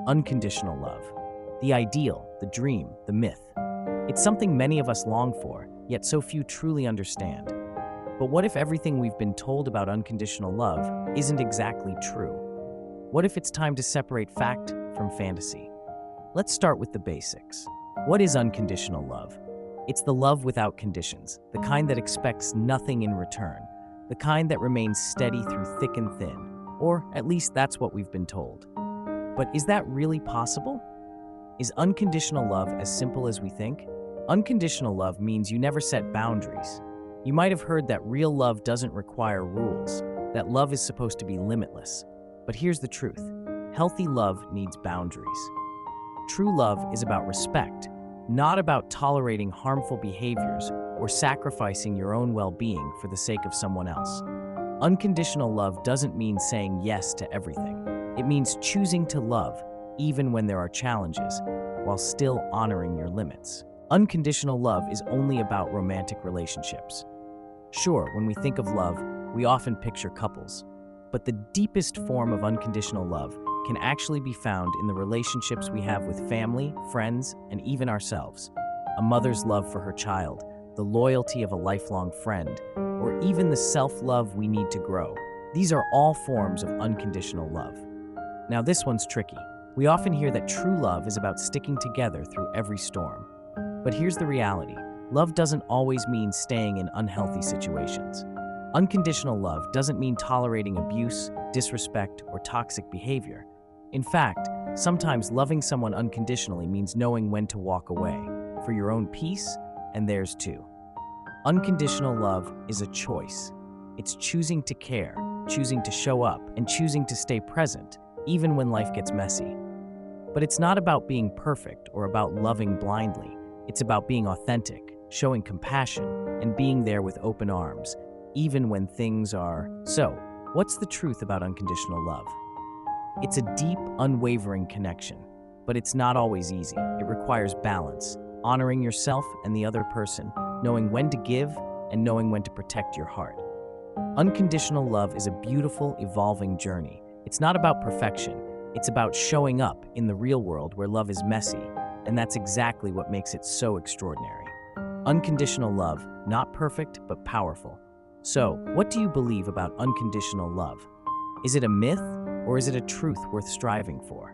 Unconditional love. The ideal, the dream, the myth. It's something many of us long for, yet so few truly understand. But what if everything we've been told about unconditional love isn't exactly true? What if it's time to separate fact from fantasy? Let's start with the basics. What is unconditional love? It's the love without conditions, the kind that expects nothing in return, the kind that remains steady through thick and thin, or at least that's what we've been told. But is that really possible? Is unconditional love as simple as we think? Unconditional love means you never set boundaries. You might have heard that real love doesn't require rules, that love is supposed to be limitless. But here's the truth. Healthy love needs boundaries. True love is about respect, not about tolerating harmful behaviors or sacrificing your own well-being for the sake of someone else. Unconditional love doesn't mean saying yes to everything. It means choosing to love, even when there are challenges, while still honoring your limits. Unconditional love is only about romantic relationships. Sure, when we think of love, we often picture couples. But the deepest form of unconditional love can actually be found in the relationships we have with family, friends, and even ourselves. A mother's love for her child, the loyalty of a lifelong friend, or even the self-love we need to grow. These are all forms of unconditional love. Now this one's tricky. We often hear that true love is about sticking together through every storm. But here's the reality. Love doesn't always mean staying in unhealthy situations. Unconditional love doesn't mean tolerating abuse, disrespect, or toxic behavior. In fact, sometimes loving someone unconditionally means knowing when to walk away, for your own peace and theirs too. Unconditional love is a choice. It's choosing to care, choosing to show up, and choosing to stay present, even when life gets messy. But it's not about being perfect or about loving blindly. It's about being authentic, showing compassion, and being there with open arms, even when things are. So, what's the truth about unconditional love? It's a deep, unwavering connection, but it's not always easy. It requires balance, honoring yourself and the other person, knowing when to give and knowing when to protect your heart. Unconditional love is a beautiful, evolving journey. It's not about perfection. It's about showing up in the real world where love is messy, and that's exactly what makes it so extraordinary. Unconditional love, not perfect, but powerful. So, what do you believe about unconditional love? Is it a myth, or is it a truth worth striving for?